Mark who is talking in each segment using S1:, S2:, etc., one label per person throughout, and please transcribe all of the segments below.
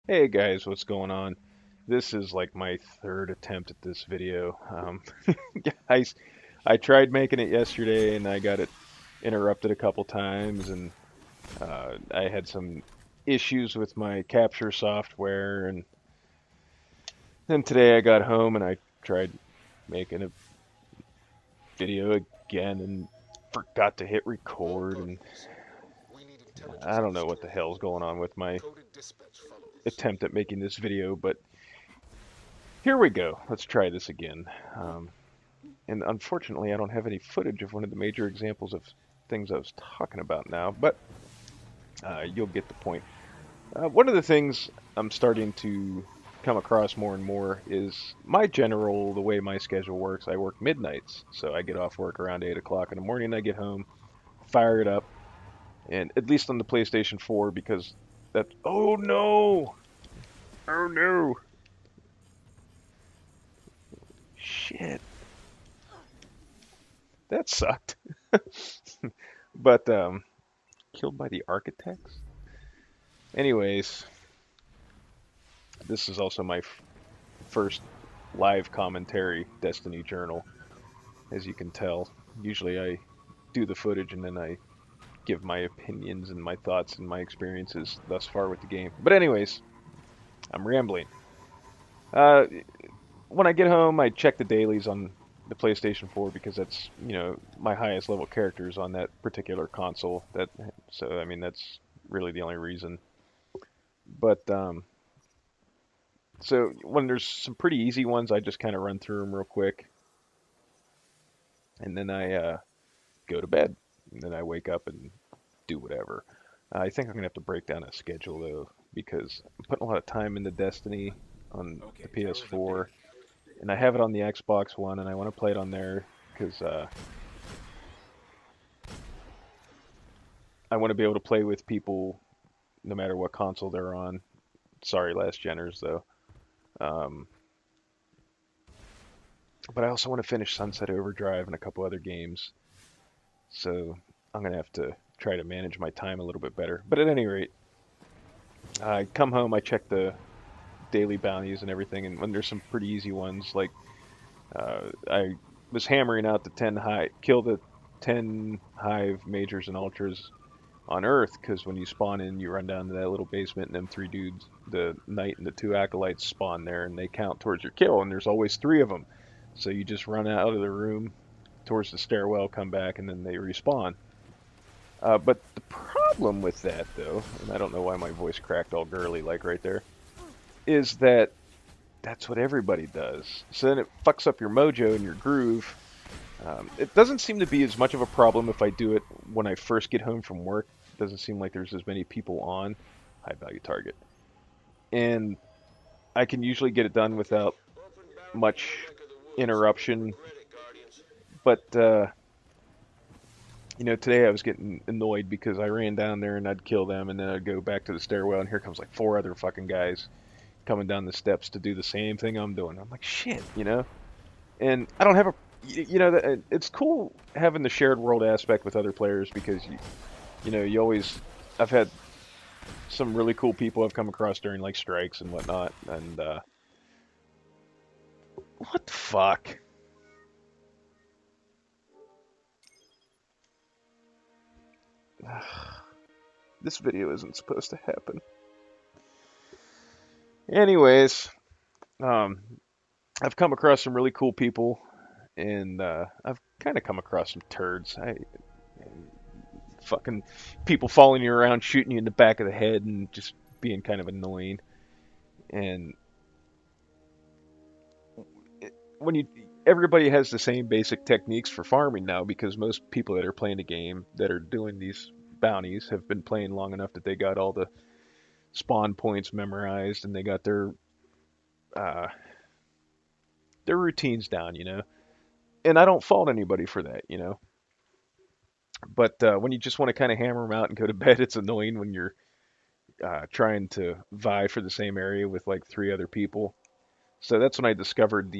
S1: Hey guys, what's going on? This is like my third attempt at this video. Guys, I tried making it yesterday and I got it interrupted a couple times, and I had some issues with my capture software. And then today I got home and I tried making a video again and forgot to hit record. And I don't know what the hell's going on with my attempt at making this video, but here we go. Let's try this again. Um, And unfortunately, I don't have any footage of one of the major examples of things I was talking about now, but you'll get the point. One of the things I'm starting to come across more and more is the way my schedule works. I work midnights, so I get off work around 8 o'clock in the morning. I get home, fire it up, and at least on the PlayStation 4, because that. Oh no! Oh no! Shit, that sucked. But killed by the architects. Anyways, this is also my first live commentary Destiny journal, as you can tell. Usually I do the footage and then I give my opinions and my thoughts and my experiences thus far with the game. But anyways, I'm rambling. Uh, when I get home, I check the dailies on the PlayStation 4 because that's, my highest level characters on that particular console. So I mean that's really the only reason. But so when there's some pretty easy ones, I just kind of run through them real quick, and then I go to bed, and then I wake up and do whatever. I think I'm gonna have to break down a schedule though, because I'm putting a lot of time into Destiny on the PS4, and I have it on the Xbox One, and I want to play it on there because I want to be able to play with people no matter what console they're on. Sorry, last geners though. Um, but I also want to finish Sunset Overdrive and a couple other games, so I'm gonna have to try to manage my time a little bit better. But at any rate, I come home, I check the daily bounties and everything, and when there's some pretty easy ones, like I was hammering out the 10 high, kill the 10 hive majors and ultras on Earth, because when you spawn in, you run down to that little basement, and them three dudes, the knight and the two acolytes, spawn there, and they count towards your kill, and there's always three of them. So you just run out of the room towards the stairwell, come back, and then they respawn. But the problem with that, though, and I don't know why my voice cracked all girly like right there, is that that's what everybody does. So then it fucks up your mojo and your groove. It doesn't seem to be as much of a problem if I do it when I first get home from work. It doesn't seem like there's as many people on high value target. And I can usually get it done without much interruption. But, today I was getting annoyed because I ran down there and I'd kill them, and then I'd go back to the stairwell, and here comes like four other fucking guys coming down the steps to do the same thing I'm doing. I'm like, shit. And I don't have a, it's cool having the shared world aspect with other players because you always, I've had some really cool people I've come across during like strikes and whatnot. And what the fuck? This video isn't supposed to happen. Anyways, um, I've come across some really cool people, and I've kind of come across some turds. I fucking people following you around, shooting you in the back of the head, and just being kind of annoying. And when you everybody has the same basic techniques for farming now, because most people that are playing the game that are doing these bounties have been playing long enough that they got all the spawn points memorized, and they got uh, their routines down. And I don't fault anybody for that. But when you just want to kind of hammer them out and go to bed, it's annoying when you're trying to vie for the same area with like three other people. So that's when I discovered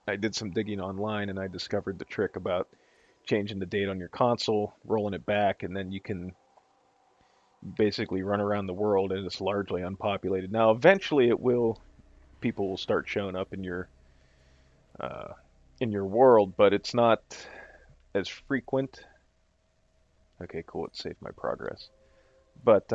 S1: I did some digging online, and I discovered the trick about changing the date on your console, rolling it back, and then you can basically run around the world, and it's largely unpopulated. Now, eventually, people will start showing up uh, in your world, but it's not as frequent. Okay, cool. It saved my progress, but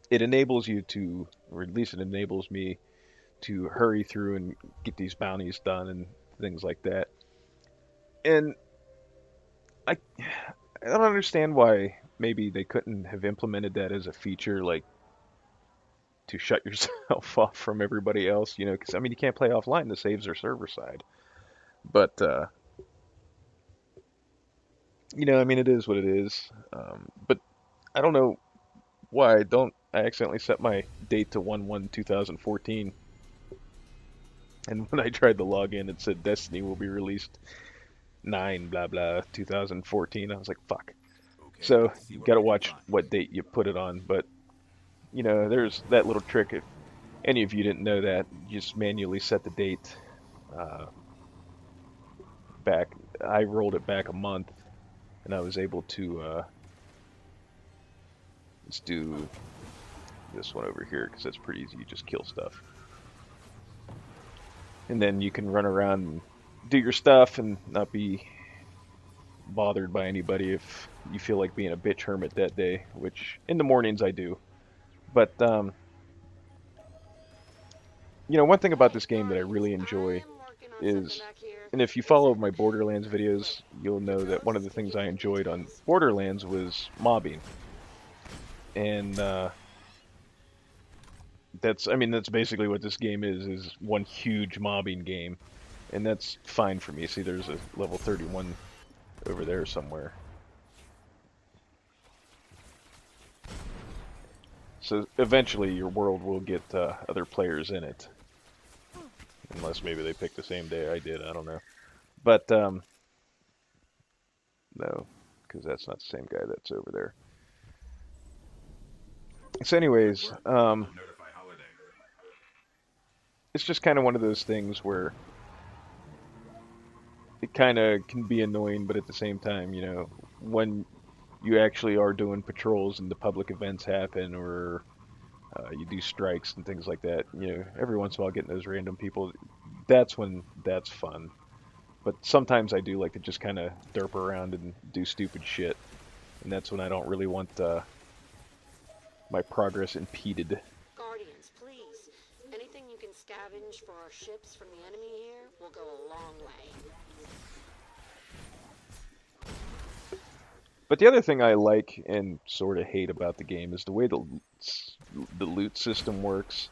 S1: it enables you to, or at least it enables me to hurry through and get these bounties done and things like that. And I I don't understand why maybe they couldn't have implemented that as a feature, like to shut yourself off from everybody else, because I mean you can't play offline. The saves are server side, but I mean it is what it is. But I don't know why I accidentally set my date to 1/1/2014, and when I tried to log in, it said Destiny will be released 9 blah blah 2014. I was like, fuck.
S2: Okay,
S1: So
S2: let's see
S1: you
S2: what
S1: got to
S2: we can
S1: watch
S2: find.
S1: what date you put it on. But there's that little trick. If any of you didn't know that, you just manually set the date uh, back. I rolled it back a month, and I was able to let's do this one over here because that's pretty easy. You just kill stuff, and then you can run around and do your stuff and not be bothered by anybody if you feel like being a bitch hermit that day. Which in the mornings I do. But one thing about
S3: Hey,
S1: this game that I
S3: Guardians,
S1: really
S3: I
S1: enjoy
S3: am working on something
S1: is,
S3: back here.
S1: and if you
S3: It's
S1: follow
S3: a
S1: my Borderlands videos, you'll
S3: the
S1: know that
S3: code
S1: one of
S3: is
S1: the things
S3: hidden
S1: I
S3: in the
S1: enjoyed on
S3: details.
S1: Borderlands was mobbing. And I mean, that's basically what this game is one huge mobbing game. And that's fine for me. See, there's a level 31 over there somewhere. So eventually your world will get other players in it. Unless maybe they pick the same day I did, I don't know. But, no, because that's not the same guy that's over there. So
S2: Good
S1: anyways,
S2: work. I'll notify Holiday.
S1: it's just kind of one of those things where it kind of can be annoying, but at the same time, when you actually are doing patrols and the public events happen, or you do strikes and things like that, every once in a while getting those random people, that's when that's fun. But sometimes I do like to just kind of derp around and do stupid shit, and that's when I don't really want my progress impeded.
S3: Guardians, please. Anything you can scavenge for our ships from the enemy here will go a long way.
S1: But the other thing I like and sort of hate about the game is the way the loot system works.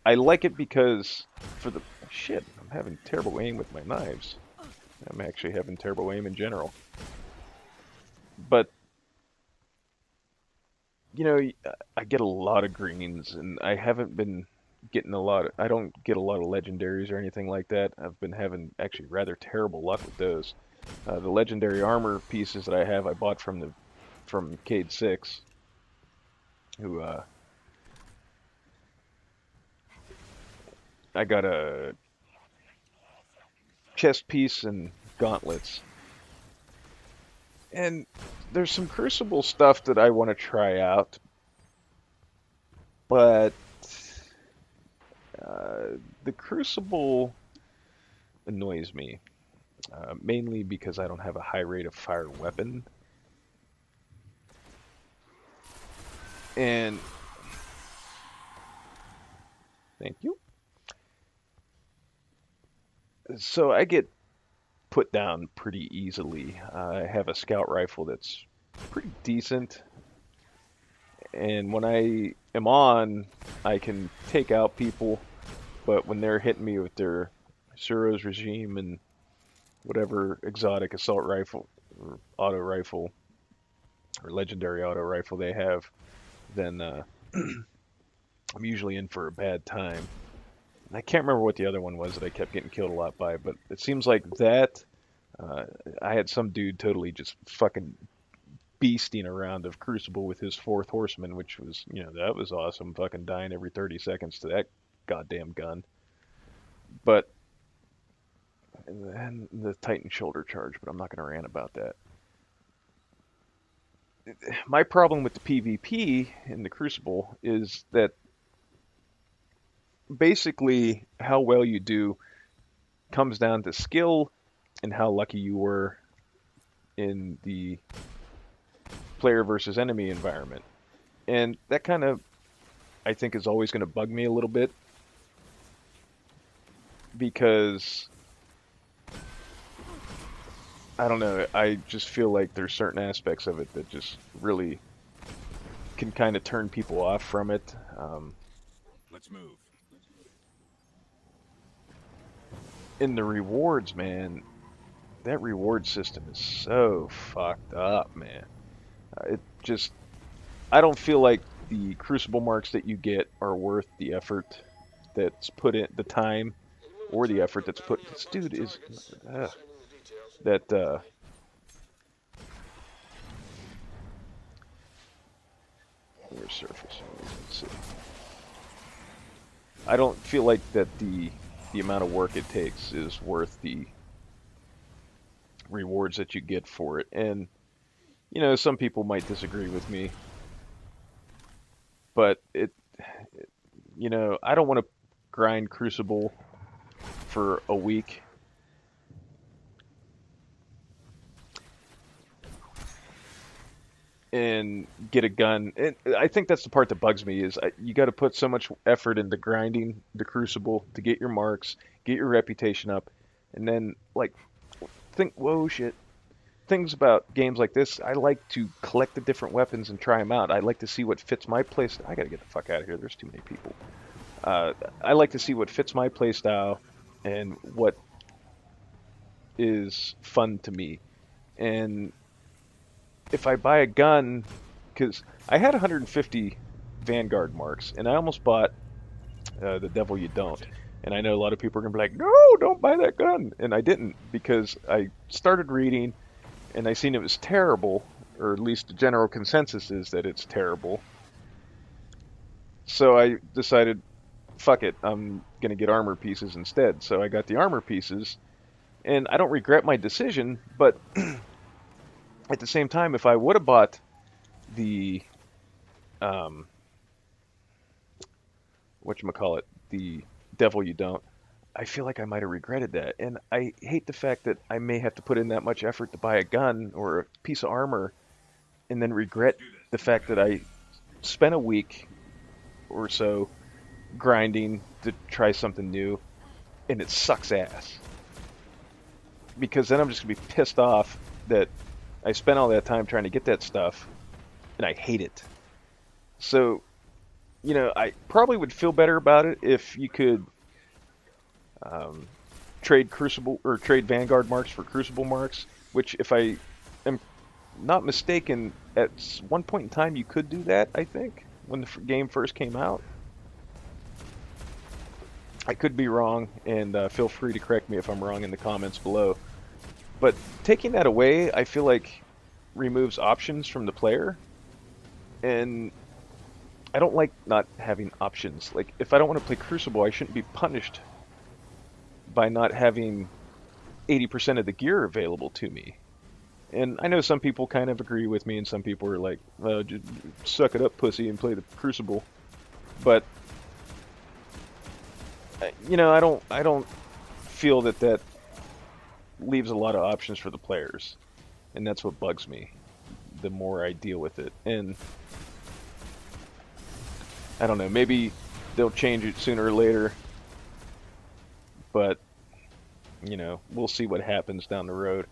S1: I like it because for the shit, I'm having terrible aim with my knives. I'm actually having terrible aim in general. But I get a lot of greens, and I haven't been getting a lot. I don't get a lot of legendaries or anything like that. I've been having actually rather terrible luck with those. The legendary armor pieces that I have, I bought from Cade Six, who I got a chest piece and gauntlets. And there's some Crucible stuff that I want to try out, but the Crucible annoys me, mainly because I don't have a high rate of fire weapon. And thank you. So I get put down pretty easily. I have a scout rifle that's pretty decent, and when I am on, I can take out people, but when they're hitting me with their Suro's regime and whatever exotic assault rifle or auto rifle or legendary auto rifle they have, then I'm usually in for a bad time. And I can't remember what the other one was that I kept getting killed a lot by, but it seems like that. Uh, I had some dude totally just fucking beasting around of Crucible with his fourth horseman, which was, that was awesome. Fucking dying every 30 seconds to that goddamn gun. But, and the Titan shoulder charge, but I'm not going to rant about that. my problem with the PvP in the Crucible is that basically how well you do comes down to skill and how lucky you were in the player versus enemy environment. And that kind of, I think, is always going to bug me a little bit because I don't know, I just feel like there's certain aspects of it that just really can kind of turn people off from it.
S2: Let's move.
S1: In the rewards, man, that reward system is so fucked up, man. It just, I don't feel like the Crucible marks that you get are worth the effort that's put in, the time or the effort that's put. This dude is, that, where's surface? Let's see. I don't feel like that the amount of work it takes is worth the rewards that you get for it. And, you know, some people might disagree with me, but you know, I don't want to grind Crucible for a week and get a gun. And I think that's the part that bugs me is you got to put so much effort into grinding the Crucible to get your marks, get your reputation up, and then like whoa shit. Things about games like this, I like to collect the different weapons and try them out. I like to see what fits my place. I gotta get the fuck out of here. There's too many people. I like to see what fits my playstyle and what is fun to me. And if I buy a gun, because I had 150 Vanguard marks, and I almost bought the Devil You Don't. And I know a lot of people are gonna be like, "No, don't buy that gun," and I didn't because I started reading, and I seen it was terrible, or at least the general consensus is that it's terrible. So I decided, fuck it, I'm gonna get armor pieces instead. So I got the armor pieces, and I don't regret my decision, but at the same time, if I would have bought the, whatchamacallit, the Devil You Don't, I feel like I might have regretted that. And I hate the fact that I may have to put in that much effort to buy a gun or a piece of armor and then regret the fact that I spent a week or so grinding to try something new and it sucks ass. Because then I'm just going to be pissed off that I spent all that time trying to get that stuff and I hate it. So, you know, I probably would feel better about it if you could trade Crucible or trade Vanguard marks for Crucible marks, which, if I am not mistaken, at one point in time you could do that, I think, when the game first came out. I could be wrong, and feel free to correct me if I'm wrong in the comments below. But taking that away, I feel like removes options from the player, and I don't like not having options. Like, if I don't want to play Crucible, I shouldn't be punished by not having 80% of the gear available to me. And I know some people kind of agree with me, and some people are like, just suck it up, pussy, and play the Crucible. But you know, I don't feel that that leaves a lot of options for the players, and that's what bugs me the more I deal with it. And I don't know, maybe they'll change it sooner or later, but you know, we'll see what happens down the road.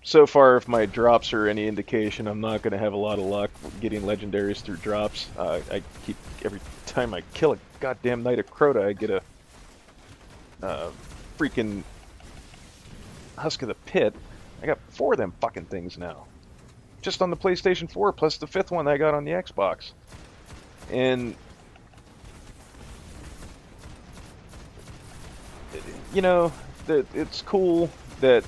S1: So far, if my drops are any indication, I'm not going to have a lot of luck getting legendaries through drops. I keep, every time I kill a goddamn Knight of Crota, I get a freaking Husk of the Pit. I got 4 of them fucking things now. Just on the PlayStation 4, plus the 5th one I got on the Xbox. And you know, it's cool that,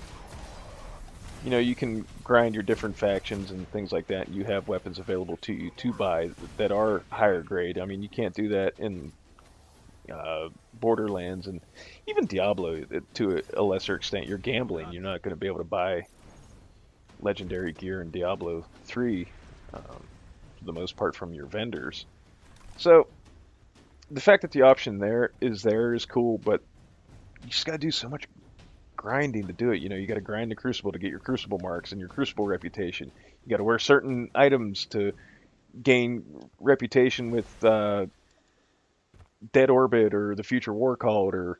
S1: you know, you can grind your different factions and things like that. You have weapons available to you to buy that are higher grade. I mean, you can't do that in Borderlands and even Diablo to a lesser extent. You're gambling. You're not going to be able to buy legendary gear in Diablo 3, for the most part from your vendors. So the fact that the option there is cool, but you just gotta do so much grinding to do it. You gotta grind the Crucible to get your Crucible marks and your Crucible reputation. You gotta wear certain items to gain reputation with Dead Orbit or the Future War Cult or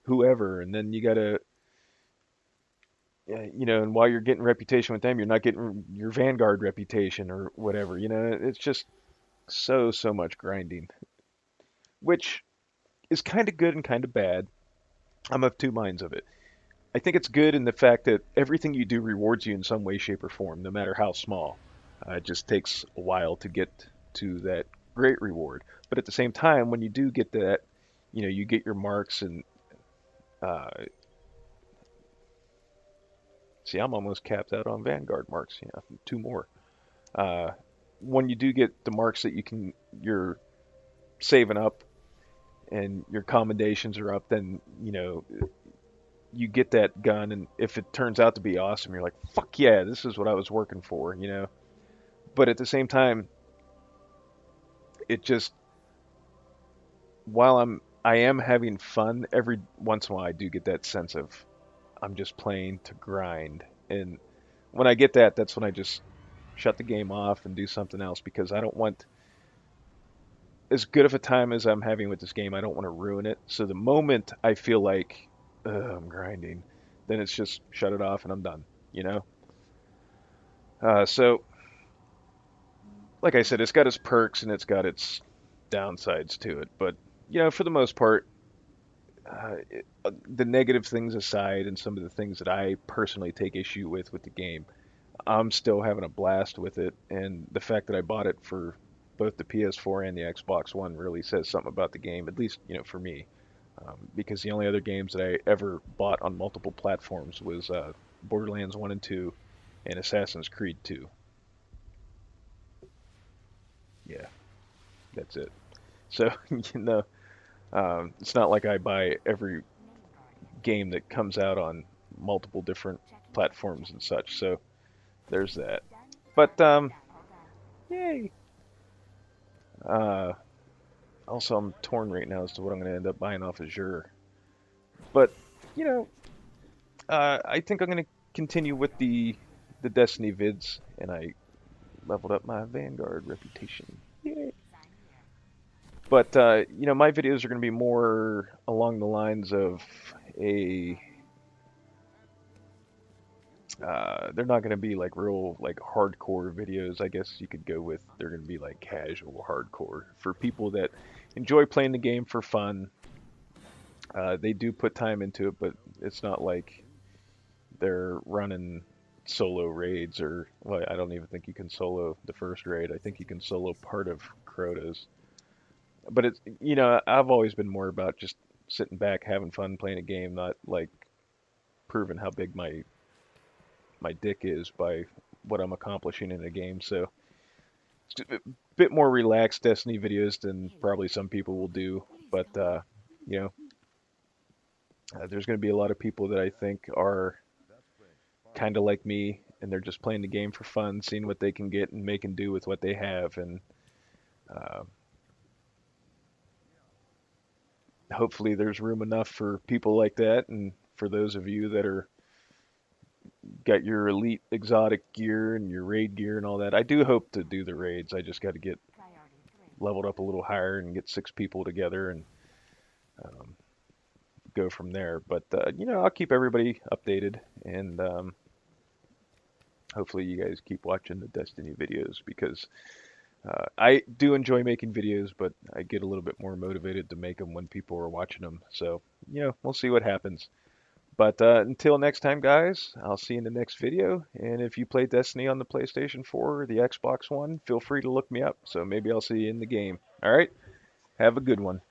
S1: whoever, and then you gotta, and while you're getting reputation with them, you're not getting your Vanguard reputation or whatever. It's just so much grinding, which is kind of good and kind of bad. I'm of two minds of it. I think it's good in the fact that everything you do rewards you in some way, shape, or form, no matter how small. It just takes a while to get to that great reward. But at the same time, when you do get that, you get your marks and uh, see, I'm almost capped out on Vanguard marks. Yeah, two more. Uh, when you do get the marks that you're saving up and your commendations are up, then you get that gun, and if it turns out to be awesome, you're like, fuck yeah, this is what I was working for. But at the same time, it just, while I am having fun, every once in a while I do get that sense of I'm just playing to grind. And when I get that, that's when I just shut the game off and do something else, because I don't want, as good of a time as I'm having with this game, I don't want to ruin it. So the moment I feel like I'm grinding, then it's just shut it off and I'm done. So, like I said, it's got its perks and it's got its downsides to it. But, for the most part, the negative things aside and some of the things that I personally take issue with the game, I'm still having a blast with it. And the fact that I bought it for both the PS4 and the Xbox One really says something about the game, at least, for me. Because the only other games that I ever bought on multiple platforms was Borderlands 1 and 2 and Assassin's Creed 2. Yeah, that's it. So, it's not like I buy every game that comes out on multiple different platforms and such. So there's that. But yay. Uh, Also, I'm torn right now as to what I'm going to end up buying off Azure. But you know, I think I'm going to continue with the Destiny vids, and I leveled up my Vanguard reputation. Yay! But my videos are going to be more along the lines of a. They're not going to be like real like hardcore videos. I guess you could go with. They're going to be like casual hardcore for people that enjoy playing the game for fun. They do put time into it, but it's not like they're running solo raids or well, I don't even think you can solo the first raid. I think you can solo part of Crota's. But it's I've always been more about just sitting back, having fun, playing a game, not like proving how big my dick is by what I'm accomplishing in a game. So it's a bit more relaxed Destiny videos than probably some people will do. But there's going to be a lot of people that I think are kind of like me, and they're just playing the game for fun, seeing what they can get and make and do with what they have, and uh, hopefully there's room enough for people like that, and for those of you that are got your elite exotic gear and your raid gear and all that. I do hope to do the raids. I just got to get leveled up a little higher and get 6 people together and um, go from there. But I'll keep everybody updated, and hopefully you guys keep watching the Destiny videos, because I do enjoy making videos, but I get a little bit more motivated to make them when people are watching them. So we'll see what happens. But until next time, guys, I'll see you in the next video. And if you play Destiny on the PlayStation 4 or the Xbox One, feel free to look me up. So maybe I'll see you in the game. All right? Have a good one.